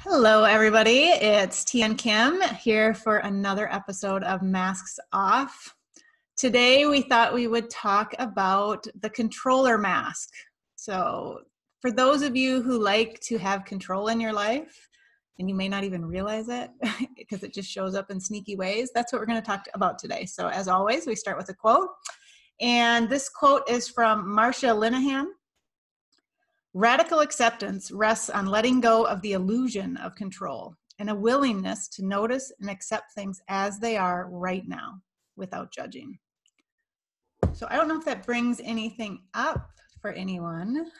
Hello, everybody. It's T and Kim here for another episode of Masks Off. Today, we thought we would talk about the controller mask. So, for those of you who like to have control in your life, and you may not even realize it because it just shows up in sneaky ways, that's what we're going to talk about today. So, as always, we start with a quote. And this quote is from Marsha Linehan. Radical acceptance rests on letting go of the illusion of control and a willingness to notice and accept things as they are right now without judging. So I don't know if that brings anything up for anyone,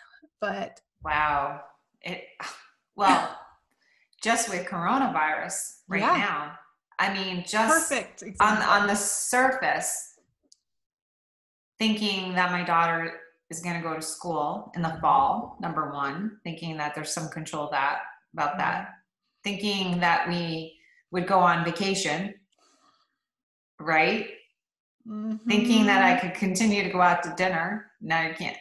but... Wow. Well, just with coronavirus right now, I mean, just perfect on the surface, thinking that my daughter is going to go to school in the fall, number one, thinking that there's some control about that, thinking that we would go on vacation, right? Mm-hmm. Thinking that I could continue to go out to dinner. Now you can't.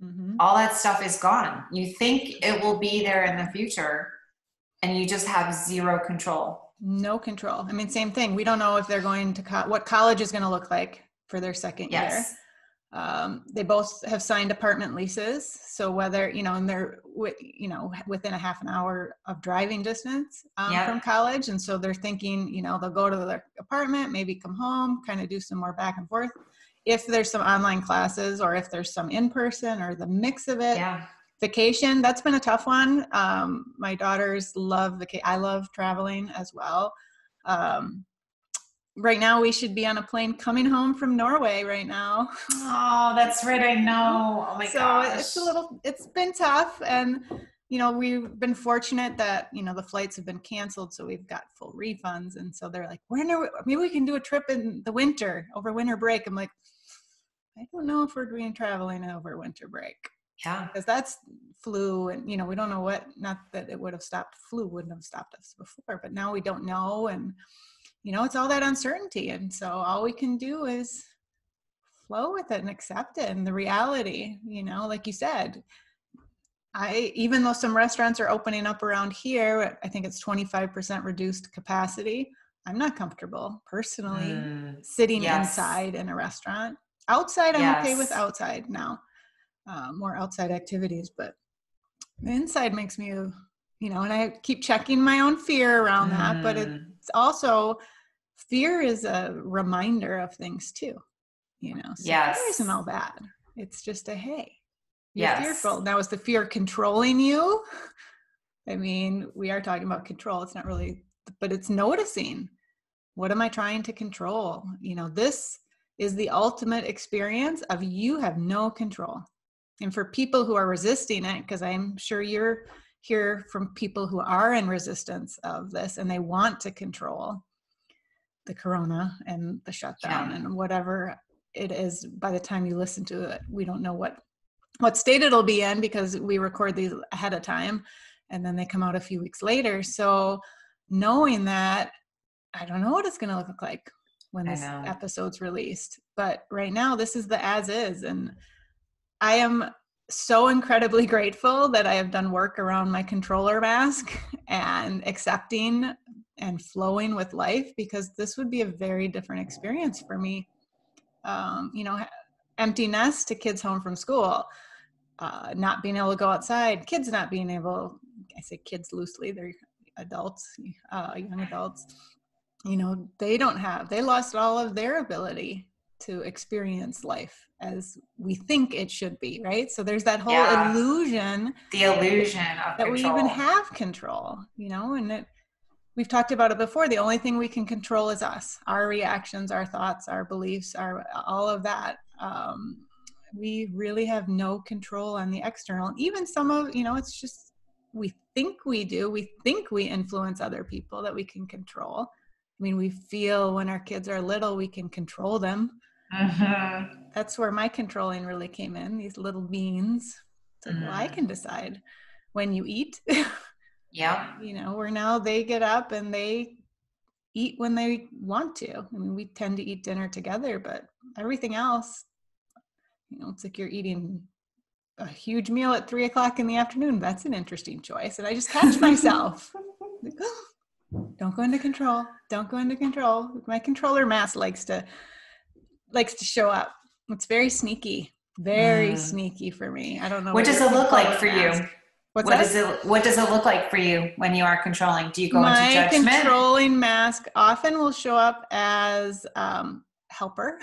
Mm-hmm. All that stuff is gone. You think it will be there in the future, and you just have zero control. No control. I mean, same thing. We don't know if they're going to what college is going to look like for their second year. They both have signed apartment leases. So whether, and they're, within a half an hour of driving distance from college. And so they're thinking, they'll go to their apartment, maybe come home, kind of do some more back and forth. If there's some online classes or if there's some in-person or the mix of it. Yeah. Vacation, that's been a tough one. My daughters love I love traveling as well. Right now, we should be on a plane coming home from Norway right now. Oh, that's right. I know. Oh my gosh. So it's been tough. And, we've been fortunate that, the flights have been canceled. So we've got full refunds. And so they're like, maybe we can do a trip in the winter over winter break. I'm like, I don't know if we're doing traveling over winter break. Yeah. Because that's flu. And, we don't know not that it would have stopped. Flu wouldn't have stopped us before, but now we don't know. And, it's all that uncertainty. And so all we can do is flow with it and accept it. And the reality, like you said, even though some restaurants are opening up around here, I think it's 25% reduced capacity. I'm not comfortable personally sitting inside in a restaurant. Outside, I'm okay with outside now, more outside activities, but the inside makes me, and I keep checking my own fear around that, but it's also, fear is a reminder of things too, so fear isn't all bad. It's just hey, you're fearful. Now, is the fear controlling you? I mean, we are talking about control. It's not really, but it's noticing, what am I trying to control? This is the ultimate experience of you have no control. And for people who are resisting it, because I'm sure you're hear from people who are in resistance of this and they want to control the corona and the shutdown and whatever it is. By the time you listen to it, we don't know what state it'll be in because we record these ahead of time and then they come out a few weeks later. So knowing that, I don't know what it's going to look like when this episode's released, but right now this is the as is. And I am so incredibly grateful that I have done work around my controller mask and accepting and flowing with life, because this would be a very different experience for me. Empty nest to kids home from school, not being able to go outside, kids not being able, I say kids loosely, they're adults, young adults, they lost all of their ability to experience life as we think it should be, right? So there's that whole illusion. The illusion of that control. We even have control, and we've talked about it before. The only thing we can control is us, our reactions, our thoughts, our beliefs, all of that. We really have no control on the external. Even some of, it's just, we think we do. We think we influence other people, that we can control. I mean, we feel when our kids are little, we can control them. Mm-hmm. That's where my controlling really came in, these little beans. It's like, well, I can decide when you eat. Where now they get up and they eat when they want to. I mean, we tend to eat dinner together, but everything else, it's like you're eating a huge meal at 3:00 in the afternoon. That's an interesting choice. And I just catch myself. Like, oh, don't go into control. Don't go into control. My controller mask likes to show up. It's very sneaky for me. I don't know What what does your it look like controller for mask. you? What's What does it look like for you when you are controlling? Do you go into My judgment? controlling mask often will show up as helper.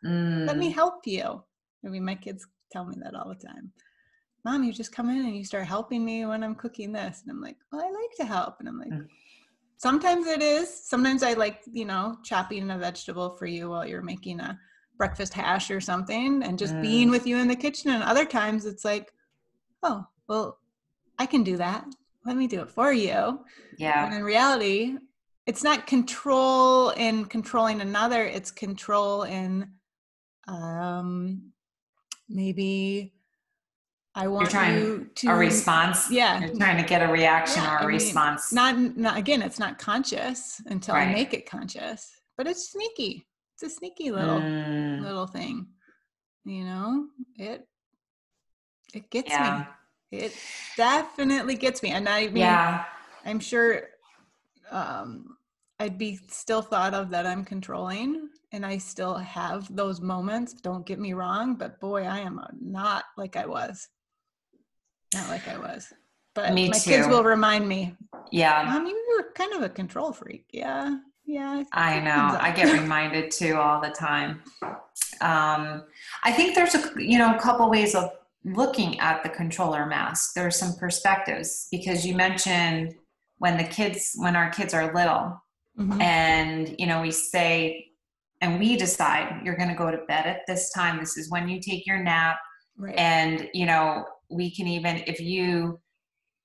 Let me help you. I mean, my kids tell me that all the time. Mom, you just come in and you start helping me when I'm cooking this. And I'm like, well, I like to help. And I'm like, sometimes it is. Sometimes I like, chopping a vegetable for you while you're making a breakfast hash or something and just being with you in the kitchen. And other times it's like, oh, well, I can do that. Let me do it for you. Yeah. When in reality, it's not control in controlling another. It's control in maybe I want you to a response. Yeah. You're trying to get a reaction or a response. Not again, it's not conscious until I make it conscious, but it's sneaky. It's a sneaky little thing. It gets me. It definitely gets me. And I mean, I'm sure I'd be still thought of that I'm controlling, and I still have those moments. Don't get me wrong, but boy, I am not like I was. Not like I was. But me my too. kids will remind me. Yeah. Mom, you were kind of a control freak. Yeah. I know. I get reminded too all the time. I think there's a couple ways of looking at the controller mask. There are some perspectives, because you mentioned when our kids are little, and we say, and we decide you're going to go to bed at this time. This is when you take your nap. Right. And, we can even, if you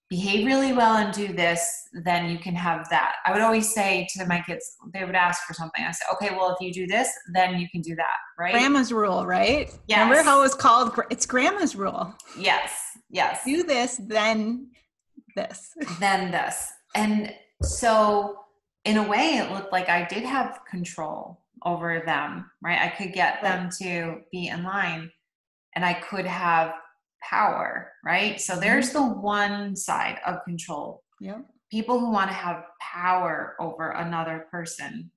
behave really well and do this, then you can have that. I would always say to my kids, they would ask for something. I say, okay, well, if you do this, then you can do that, right? Grandma's rule, right? Yes. Remember how it was called? It's grandma's rule. Yes. Do this, then this. Then this. And so in a way, it looked like I did have control over them, right? I could get them to be in line, and I could have power, right? So there's the one side of control. Yeah. People who want to have power over another person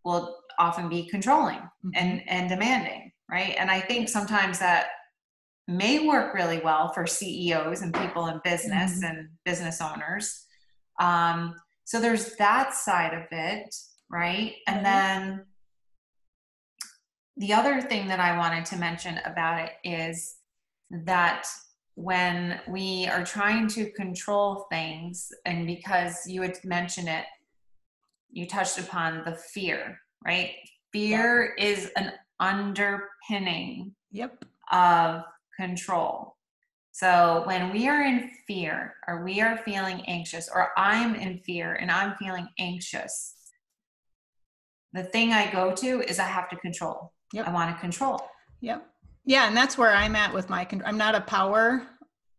will often be controlling and demanding, right? And I think sometimes that may work really well for CEOs and people in business and business owners. So there's that side of it, right? And then the other thing that I wanted to mention about it is that when we are trying to control things, and because you had mentioned it, you touched upon the fear, right? Fear is an underpinning of control. So when we are in fear, or we are feeling anxious, or I'm in fear and I'm feeling anxious, the thing I go to is I have to control. I want to control. Yeah, and that's where I'm at with my control. I'm not a power.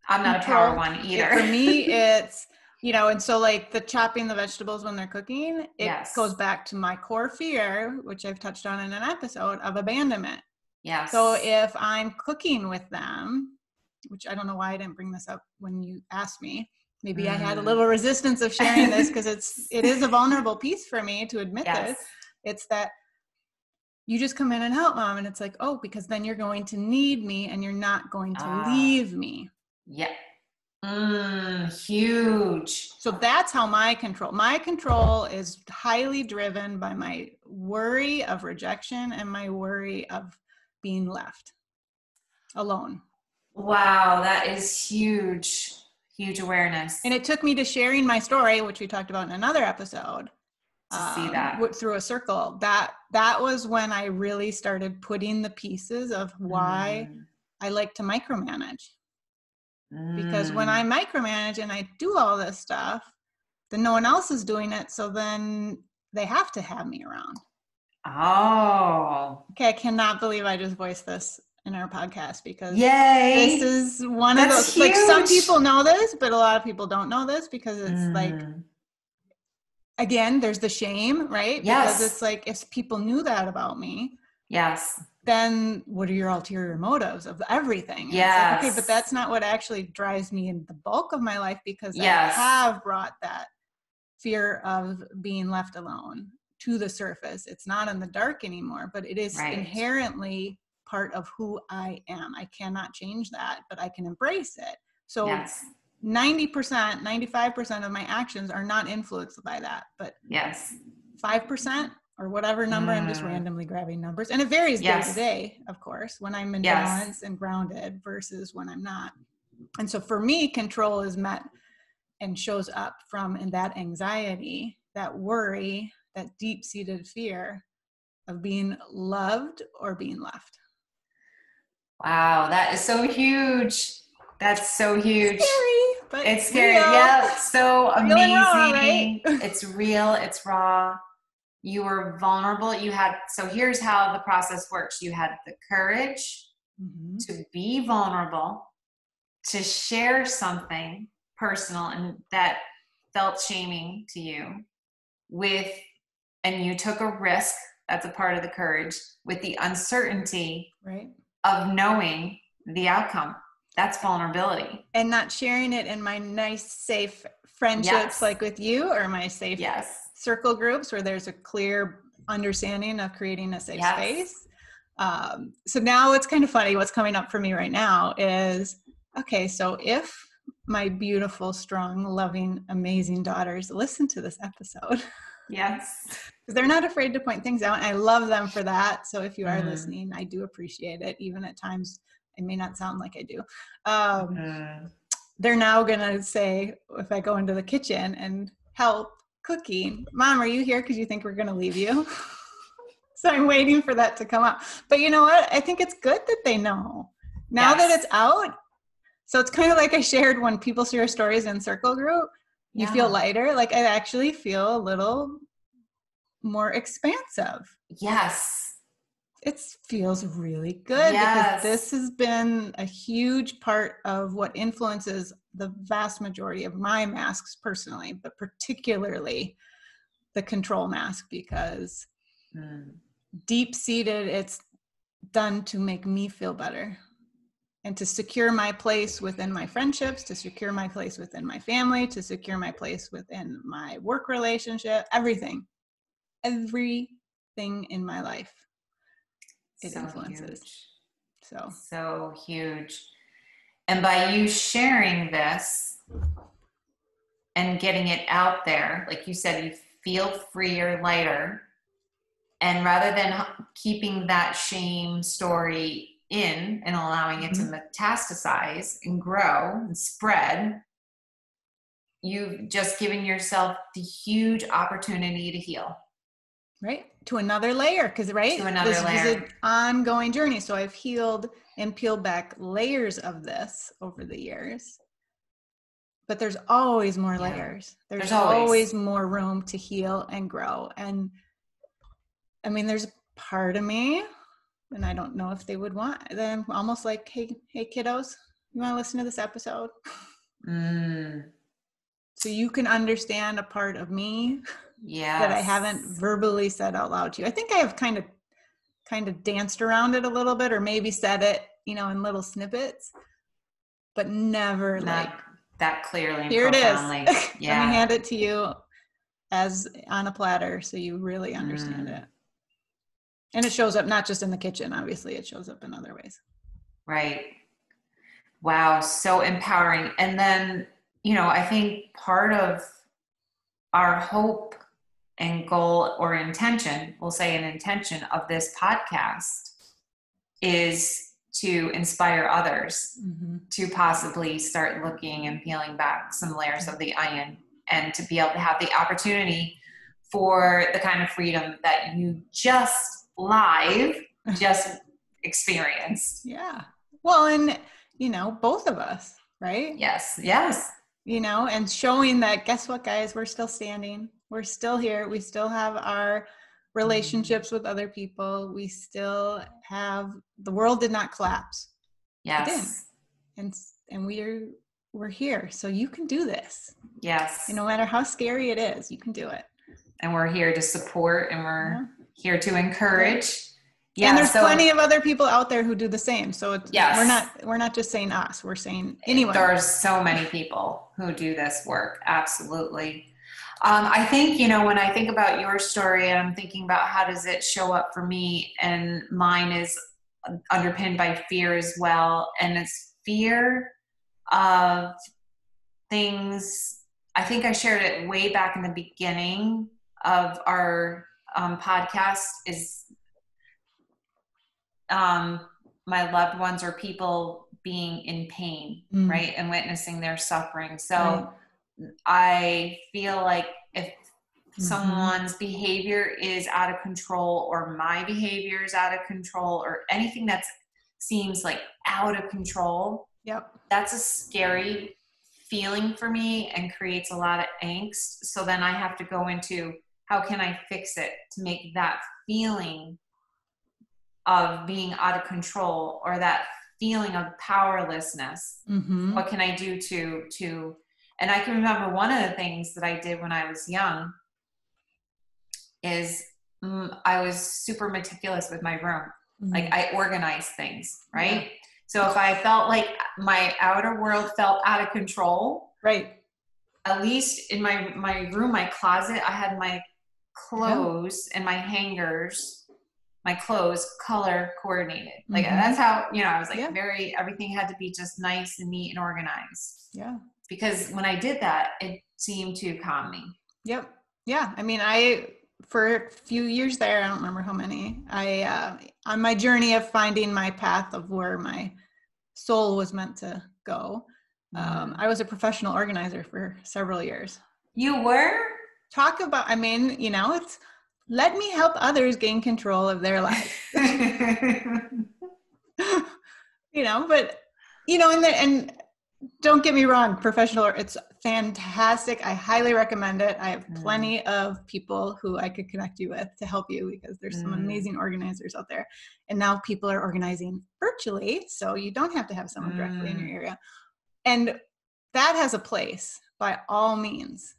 I'm not a power one either. For me, it's, and so like the chopping the vegetables when they're cooking, it goes back to my core fear, which I've touched on in an episode, of abandonment. Yes. So if I'm cooking with them, which I don't know why I didn't bring this up when you asked me, maybe I had a little resistance of sharing this, because it is a vulnerable piece for me to admit this. It's that you just come in and help, Mom. And it's like, oh, because then you're going to need me and you're not going to leave me. Yeah. Huge. So that's how my control is highly driven by my worry of rejection and my worry of being left alone. Wow. That is huge, huge awareness. And it took me to sharing my story, which we talked about in another episode. See that through a circle, that was when I really started putting the pieces of why I like to micromanage. Because when I micromanage and I do all this stuff, then no one else is doing it, so then they have to have me around. Okay, I cannot believe I just voiced this in our podcast, because this is one of those, huge. Like, some people know this, but a lot of people don't know this, because it's like, again, there's the shame, right? Because it's like, if people knew that about me, then what are your ulterior motives of everything? And it's like, okay, but that's not what actually drives me in the bulk of my life, because I have brought that fear of being left alone to the surface. It's not in the dark anymore, but it is inherently part of who I am. I cannot change that, but I can embrace it. So 90%, 95% of my actions are not influenced by that, but 5% or whatever number, I'm just randomly grabbing numbers. And it varies day to day, of course, when I'm in balance and grounded versus when I'm not. And so for me, control is met and shows up from in that anxiety, that worry, that deep-seated fear of being loved or being left. Wow, that is so huge. That's so huge. Scary, but it's scary. Real. Yeah, so amazing. Raw, right? It's real. It's raw. You were vulnerable. So here's how the process works. You had the courage to be vulnerable, to share something personal and that felt shaming to you and you took a risk. That's a part of the courage, with the uncertainty of knowing the outcome. That's vulnerability. And not sharing it in my nice, safe friendships like with you, or my safe circle groups where there's a clear understanding of creating a safe space. So now it's kind of funny. What's coming up for me right now is, okay, so if my beautiful, strong, loving, amazing daughters listen to this episode. Yes. Because they're not afraid to point things out. And I love them for that. So if you are listening, I do appreciate it. Even at times, it may not sound like I do. They're now going to say, if I go into the kitchen and help cooking, Mom, are you here because you think we're going to leave you? So I'm waiting for that to come up. But you know what? I think it's good that they know. Now that it's out. So it's kind of like I shared when people share stories in circle group, you feel lighter. Like I actually feel a little more expansive. Yes. It feels really good because this has been a huge part of what influences the vast majority of my masks personally, but particularly the control mask, because deep-seated, it's done to make me feel better and to secure my place within my friendships, to secure my place within my family, to secure my place within my work relationship, everything in my life. It influences. Huge. So huge. And by you sharing this and getting it out there, like you said, you feel freer, lighter. And rather than keeping that shame story in and allowing it to metastasize and grow and spread, you've just given yourself the huge opportunity to heal. Right. To another layer. Because, this is an ongoing journey. So I've healed and peeled back layers of this over the years. But there's always more layers. There's always more room to heal and grow. And I mean, there's a part of me, and I don't know if they would want, that I'm almost like, hey kiddos, you want to listen to this episode? So you can understand a part of me that I haven't verbally said out loud to you. I think I have kind of danced around it a little bit, or maybe said it, in little snippets, but never not like that clearly and here profoundly. It is. Let me hand it to you as on a platter so you really understand it. And it shows up not just in the kitchen, obviously, it shows up in other ways. Right. Wow. So empowering. And then, I think part of our hope and goal or intention, we'll say an intention of this podcast, is to inspire others to possibly start looking and peeling back some layers of the onion, and to be able to have the opportunity for the kind of freedom that you just experienced. Yeah. Well, and, both of us, right? Yes. And showing that, guess what, guys, we're still standing. We're still here. We still have our relationships with other people. We still have, the world did not collapse. Yes. It didn't. And we're here. So you can do this. Yes. And no matter how scary it is, you can do it. And we're here to support, and we're here to encourage. And Yeah. there's So plenty of other people out there who do the same. So it's, yes, we're not just saying us, we're saying anyone. there are so many people who do this work. Absolutely. I think, when I think about your story and I'm thinking about how does it show up for me, and mine is underpinned by fear as well. And it's fear of things. I think I shared it way back in the beginning of our podcast is my loved ones or people being in pain, right? And witnessing their suffering. So I feel like if someone's behavior is out of control, or my behavior is out of control, or anything that seems like out of control, that's a scary feeling for me and creates a lot of angst. So then I have to go into how can I fix it to make that feeling of being out of control, or that feeling of powerlessness. What can I do to, and I can remember one of the things that I did when I was young is I was super meticulous with my room. Like I organized things, right? Yeah. So if I felt like my outer world felt out of control, right? At least in my room, my closet, I had my clothes and my hangers, my clothes color coordinated. Like that's how, I was like everything had to be just nice and neat and organized. Yeah. Because when I did that, it seemed to calm me. Yep. Yeah. I mean, for a few years there, I don't remember how many, on my journey of finding my path of where my soul was meant to go, I was a professional organizer for several years. You were? Talk about, I mean, it's, let me help others gain control of their lives. But, and don't get me wrong, professional, it's fantastic. I highly recommend it. I have plenty of people who I could connect you with to help you, because there's some amazing organizers out there. And now people are organizing virtually, so you don't have to have someone directly in your area. And that has a place by all means,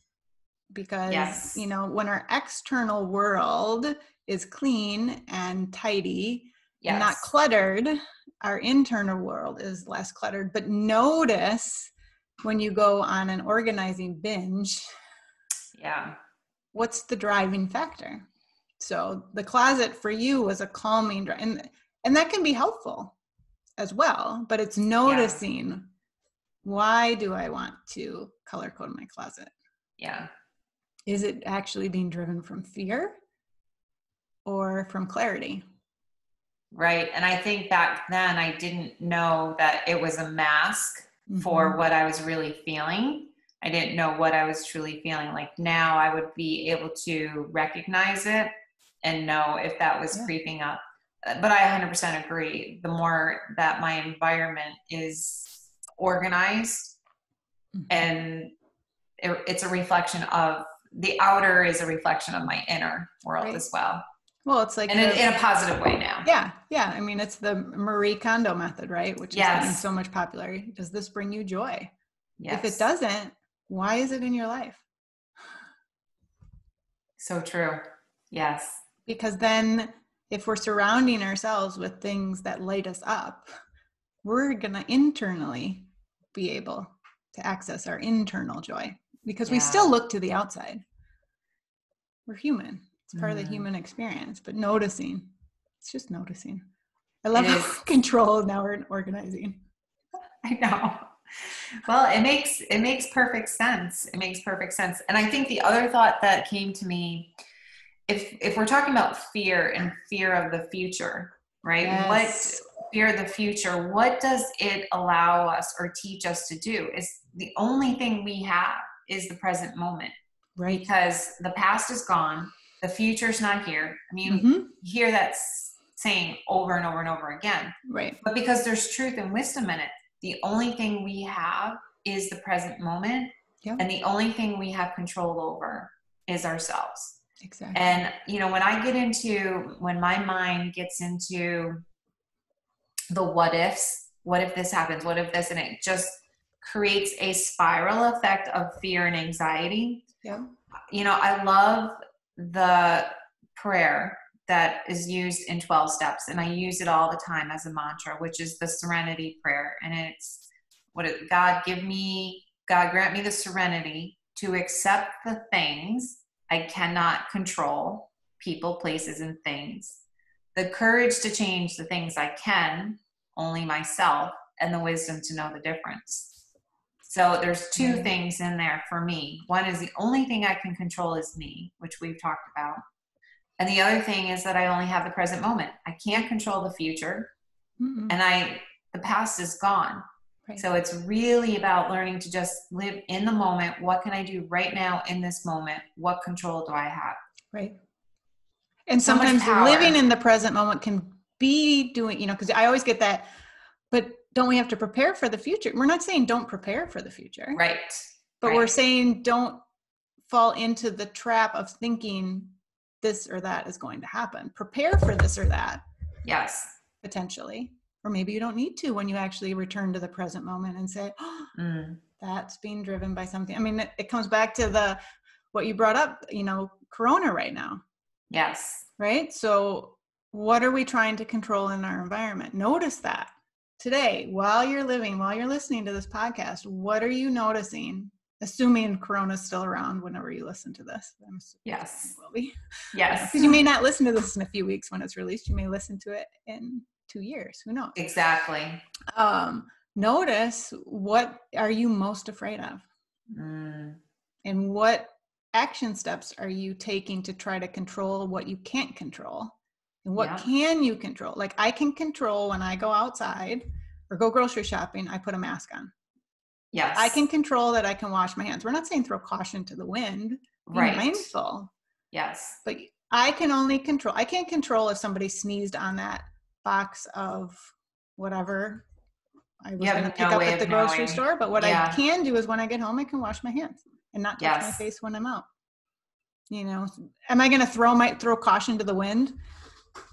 because, when our external world is clean and tidy and not cluttered, our internal world is less cluttered. But notice when you go on an organizing binge, what's the driving factor? So the closet for you was a calming, and that can be helpful as well, but it's noticing, why do I want to color code my closet? Yeah. Is it actually being driven from fear or from clarity? Right. And I think back then I didn't know that it was a mask for what I was really feeling. I didn't know what I was truly feeling. Like now I would be able to recognize it and know if that was creeping up. But I 100% agree. The more that my environment is organized, and it's a reflection of the outer is a reflection of my inner world as well. Well, it's like, and in a positive way now. Yeah. Yeah. I mean, it's the Marie Kondo method, right? Which is getting so much popularity. Does this bring you joy? Yes. If it doesn't, why is it in your life? So true. Yes. Because then if we're surrounding ourselves with things that light us up, we're going to internally be able to access our internal joy, because we still look to the outside. We're human. It's part of the human experience, but noticing, it's just noticing. I love how controlled now we're organizing. I know. Well, it makes perfect sense. It makes perfect sense. And I think the other thought that came to me, if we're talking about fear and fear of the future, right? Yes. What fear of the future, what does it allow us or teach us to do? Is the only thing we have is the present moment. Right. Because the past is gone. The future's not here. I mean, you hear that saying over and over and over again. Right. But because there's truth and wisdom in it, the only thing we have is the present moment. Yep. And the only thing we have control over is ourselves. Exactly. And, when my mind gets into the what ifs, what if this happens? What if this? And it just creates a spiral effect of fear and anxiety. Yeah. I love the prayer that is used in 12 steps. And I use it all the time as a mantra, which is the Serenity Prayer. And it's God grant me the serenity to accept the things I cannot control, people, places, and things, the courage to change the things I can, only myself, and the wisdom to know the difference. So there's two things in there for me. One is the only thing I can control is me, which we've talked about. And the other thing is that I only have the present moment. I can't control the future. Mm-mm. And the past is gone. Right. So it's really about learning to just live in the moment. What can I do right now in this moment? What control do I have? Right. And So much sometimes power. living in the present moment can be doing, because I always get that, but don't we have to prepare for the future? We're not saying don't prepare for the future. Right. But we're saying don't fall into the trap of thinking this or that is going to happen. Prepare for this or that. Yes. Potentially. Or maybe you don't need to when you actually return to the present moment and say, oh, that's being driven by something. I mean, it comes back to what you brought up, Corona right now. Yes. Right? So what are we trying to control in our environment? Notice that today, while you're listening to this podcast, what are you noticing? Assuming Corona's still around whenever you listen to this. I'm assuming yes. it will be. Yes. Because you may not listen to this in a few weeks when it's released. You may listen to it in 2 years. Who knows? Exactly. Notice, what are you most afraid of? And what action steps are you taking to try to control what you can't control? And what can you control? Like, I can control when I go outside or go grocery shopping, I put a mask on. Yes. I can control that I can wash my hands. We're not saying throw caution to the wind. Be mindful. Yes. But I can't control if somebody sneezed on that box of whatever I was going to pick up at the grocery store. But what I can do is when I get home, I can wash my hands and not touch my face when I'm out. Am I going to throw caution to the wind?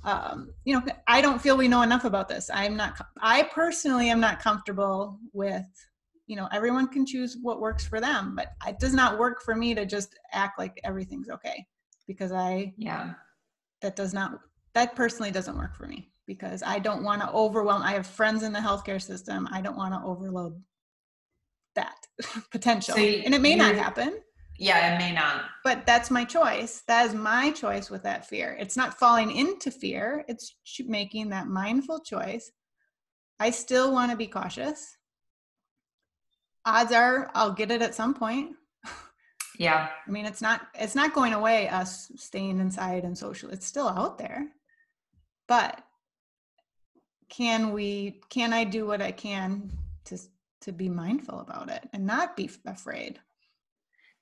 I don't feel we know enough about this. I personally am not comfortable with, everyone can choose what works for them, but it does not work for me to just act like everything's okay, because that personally doesn't work for me, because I don't want to overwhelm. I have friends in the healthcare system. I don't want to overload that potential. And it may not happen. Yeah, it may not. But that's my choice. That is my choice with that fear. It's not falling into fear. It's making that mindful choice. I still want to be cautious. Odds are I'll get it at some point. Yeah. I mean, it's not going away, us staying inside and social. It's still out there. But can I do what I can to be mindful about it and not be afraid?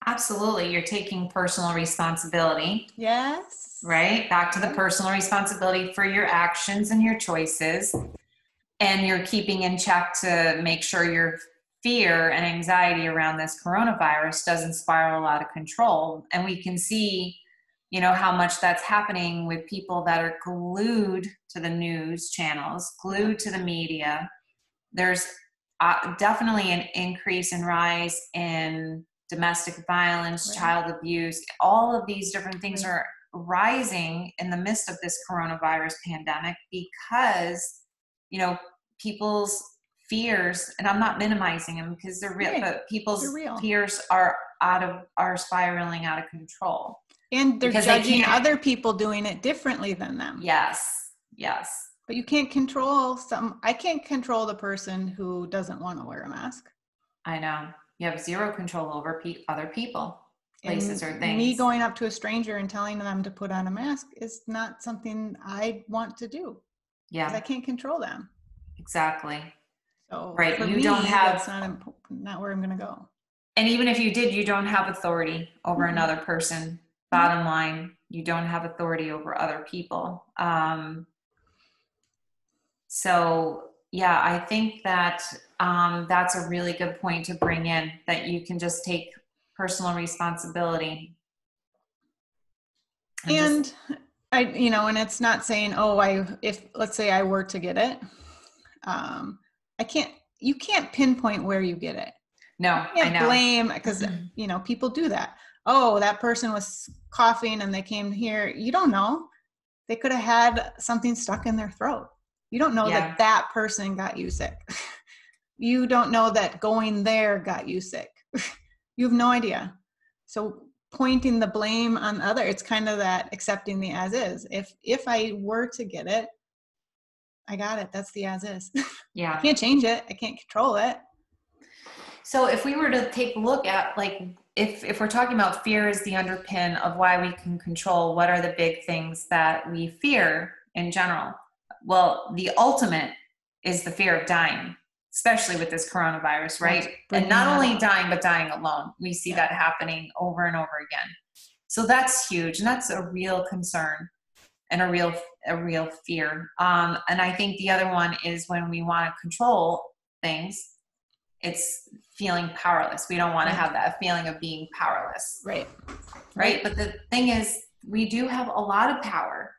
Absolutely. You're taking personal responsibility. Yes. Right? Back to the personal responsibility for your actions and your choices. And you're keeping in check to make sure your fear and anxiety around this coronavirus doesn't spiral out of control. And we can see, how much that's happening with people that are glued to the news channels, glued to the media. There's definitely an increase and rise in domestic violence, child abuse. All of these different things are rising in the midst of this coronavirus pandemic because, people's fears, and I'm not minimizing them because they're real, but people's fears are spiraling out of control. And they're judging other people doing it differently than them. Yes. Yes. But you can't control I can't control the person who doesn't want to wear a mask. I know. You have zero control over other people, places, or things. Me going up to a stranger and telling them to put on a mask is not something I want to do. Yeah. Because I can't control them. Exactly. So right. For you me, don't have. That's not where I'm going to go. And even if you did, you don't have authority over another person. Bottom line, you don't have authority over other people. So yeah, I think that that's a really good point to bring in, that you can just take personal responsibility. And and it's not saying, if let's say I were to get it, you can't pinpoint where you get it. No, you can't blame, because people do that. Oh, that person was coughing and they came here. You don't know. They could have had something stuck in their throat. You don't know Yeah. that that person got you sick. You don't know that going there got you sick. You have no idea. So pointing the blame on other, it's kind of that accepting the as is. If I were to get it, I got it. That's the as is. Yeah. I can't change it. I can't control it. So if we were to take a look at, like, if we're talking about fear is the underpin of why we can control, what are the big things that we fear in general? Well, the ultimate is the fear of dying, especially with this coronavirus, right? And not only dying, but dying alone. We see that happening over and over again. So that's huge. And that's a real concern and a real fear. And I think the other one is when we want to control things, it's feeling powerless. We don't want to have that feeling of being powerless. Right. But the thing is, we do have a lot of power.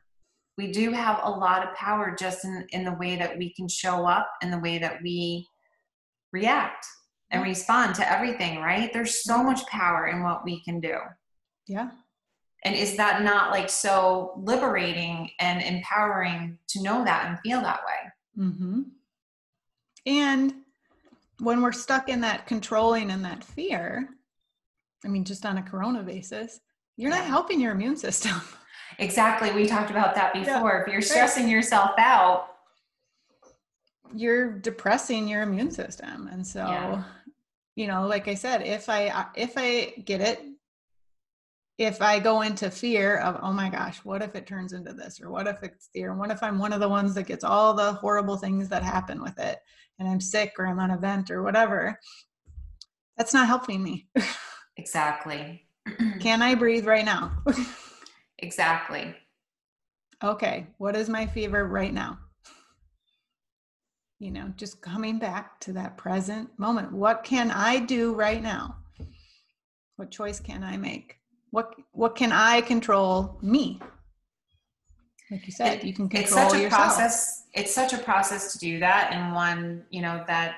We do have a lot of power just in the way that we can show up and the way that we react and respond to everything, right? There's so much power in what we can do. Yeah. And is that not like so liberating and empowering to know that and feel that way? Mm-hmm. And when we're stuck in that controlling and that fear, I mean, just on a corona basis, you're not helping your immune system. Exactly. We talked about that before. If you're stressing yourself out, you're depressing your immune system. And so, you know, like I said, if I get it, if I go into fear of, oh my gosh, what if it turns into this? Or what if it's fear? And what if I'm one of the ones that gets all the horrible things that happen with it? And I'm sick or I'm on a vent or whatever. That's not helping me. Exactly. Can I breathe right now? Exactly. Okay. What is my fever right now? You know, just coming back to that present moment. What can I do right now? What choice can I make? What can I control me? Like you said, you can control it's such a yourself. process. It's such a process to do that. And one, you know, that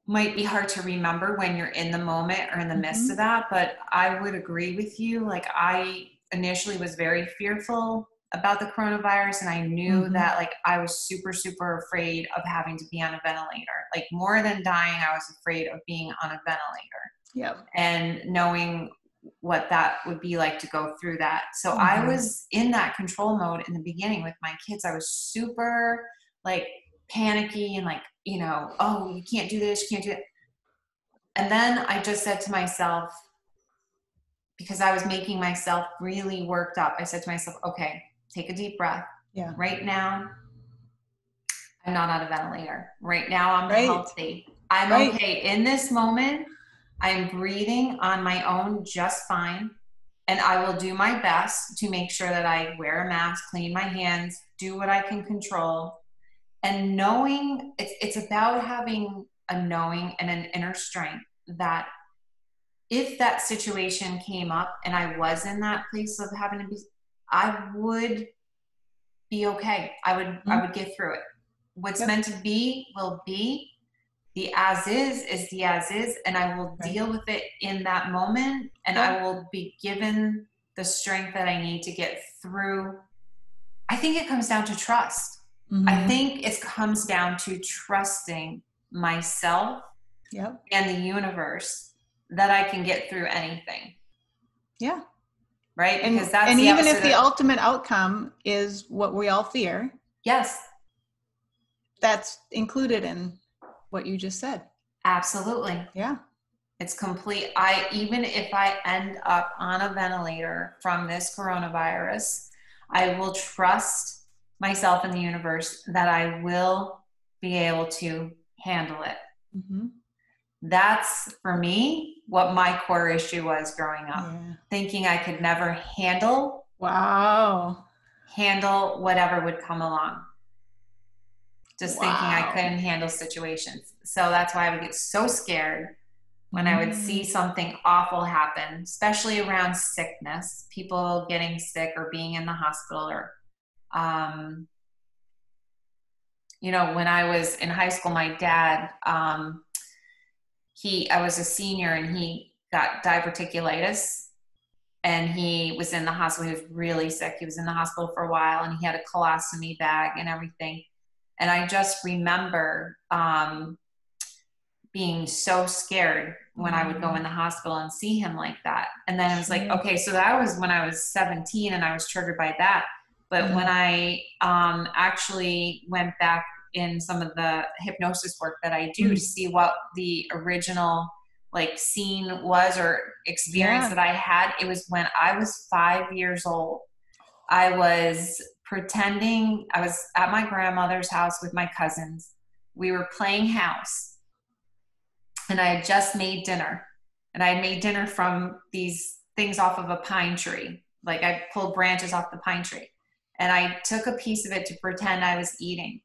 might be hard to remember when you're in the moment or in the midst of that. But I would agree with you. Like, I initially was very fearful about the coronavirus, and I knew that, like, I was super, super afraid of having to be on a ventilator. Like, more than dying, I was afraid of being on a ventilator. Yep. And knowing what that would be like to go through that. So I was in that control mode in the beginning with my kids. I was super, like, panicky and, like, you know, oh, you can't do this, you can't do it. And then I just said to myself, because I was making myself really worked up, I said to myself, okay, take a deep breath. Yeah. Right now, I'm not on a ventilator. Right now, I'm healthy. I'm okay. In this moment, I'm breathing on my own just fine. And I will do my best to make sure that I wear a mask, clean my hands, do what I can control. And knowing, it's about having a knowing and an inner strength that if that situation came up and I was in that place of having to be, I would be okay. I would get through it. What's meant to be will be. The as is the as is, and I will deal with it in that moment, and I will be given the strength that I need to get through. I think it comes down to trust. I think it comes down to trusting myself and the universe that I can get through anything. Yeah. Right? Because that's and even if the ultimate outcome is what we all fear. Yes. That's included in what you just said. Absolutely. Yeah. It's complete. Even if I end up on a ventilator from this coronavirus, I will trust myself and the universe that I will be able to handle it. That's, for me, what my core issue was growing up. Thinking I could never handle whatever would come along. Just thinking I couldn't handle situations. So that's why I would get so scared when I would see something awful happen, especially around sickness, people getting sick or being in the hospital. Or, you know, when I was in high school, my dad, I was a senior and he got diverticulitis. and he was in the hospital. He was really sick. He was in the hospital for a while, and he had a colostomy bag and everything. And I just remember being so scared when I would go in the hospital and see him like that. And then I was like, okay, so that was when I was 17 and I was triggered by that. But when I actually went back in some of the hypnosis work that I do to see what the original like scene was or experience that I had, it was when I was 5 years old. I was pretending I was at my grandmother's house with my cousins. We were playing house, and I had just made dinner, and I had made dinner from these things off of a pine tree. Like I pulled branches off the pine tree, and I took a piece of it to pretend I was eating.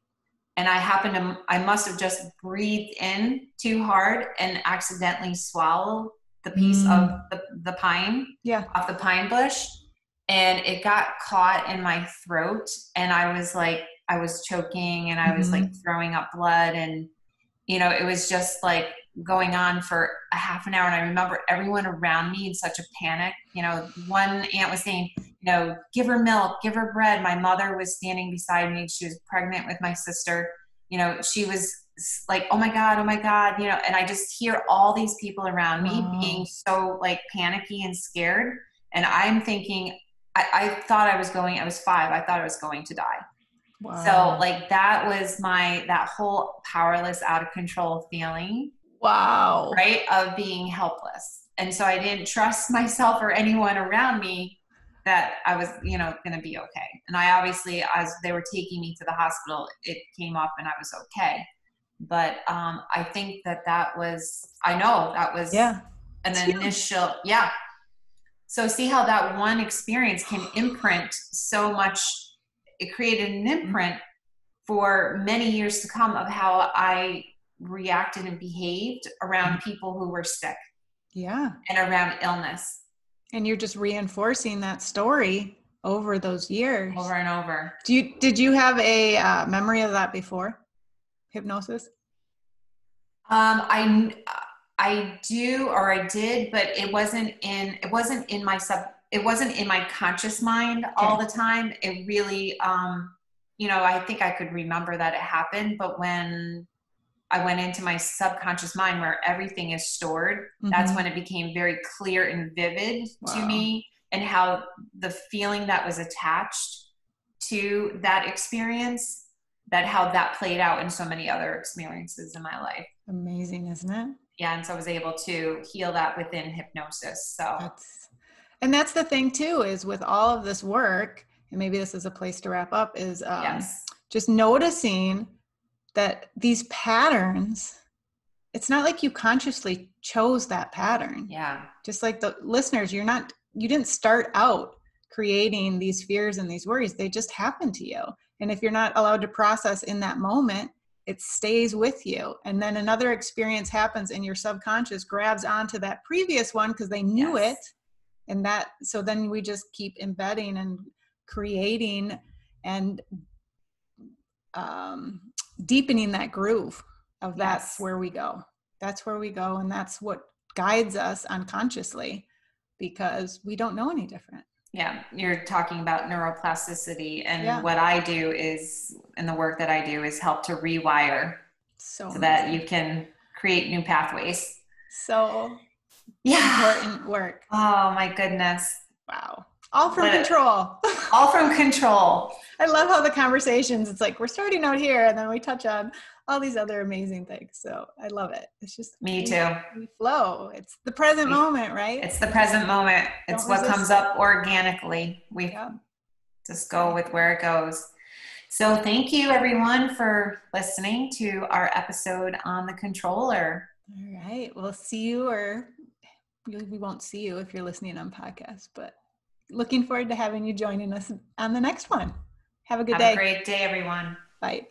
And I must have just breathed in too hard and accidentally swallowed the piece of the pine off the pine bush. And it got caught in my throat. And I was choking, and I was like throwing up blood. And, it was just like going on for a half an hour. And I remember everyone around me in such a panic. One aunt was saying, give her milk, give her bread. My mother was standing beside me. She was pregnant with my sister. She was like, oh my God, and I just hear all these people around me being so like panicky and scared. And I'm thinking, I thought I was 5. I thought I was going to die. Wow. So like that was that whole powerless, out of control feeling. Wow. Right. Of being helpless. And so I didn't trust myself or anyone around me that I was, going to be okay. And I obviously, as they were taking me to the hospital, it came up and I was okay. But I think that was an initial, So see how that one experience can imprint so much. It created an imprint for many years to come of how I reacted and behaved around people who were sick. Yeah. And around illness. And you're just reinforcing that story over those years. Over and over. Did you have a memory of that before hypnosis? I do, or I did, but it wasn't in my conscious mind all the time. It really, I think I could remember that it happened, but when I went into my subconscious mind where everything is stored, that's when it became very clear and vivid to me, and how the feeling that was attached to that experience, how that played out in so many other experiences in my life. Amazing, isn't it? Yeah. And so I was able to heal that within hypnosis. So that's the thing too, is with all of this work, and maybe this is a place to wrap up, is just noticing that these patterns, it's not like you consciously chose that pattern. Yeah. Just like the listeners, you didn't start out creating these fears and these worries. They just happen to you. And if you're not allowed to process in that moment, it stays with you. And then another experience happens and your subconscious grabs onto that previous one because they knew it. And so then we just keep embedding and creating and deepening that groove of that's where we go. That's where we go. And that's what guides us unconsciously, because we don't know any different. Yeah. You're talking about neuroplasticity, and what I do is, and the work that I do is help to rewire so that you can create new pathways. So important work. Oh my goodness. Wow. All from control. All from control. I love how the conversations, it's like we're starting out here and then we touch on all these other amazing things. So I love it. It's just me too. We flow. It's the present moment, right? It's the present moment. It's what comes up organically. We just go with where it goes. So thank you everyone for listening to our episode on the controller. All right. We'll see you, or we won't see you if you're listening on podcast, but looking forward to having you joining us on the next one. Have a good day. Have a great day, everyone. Bye.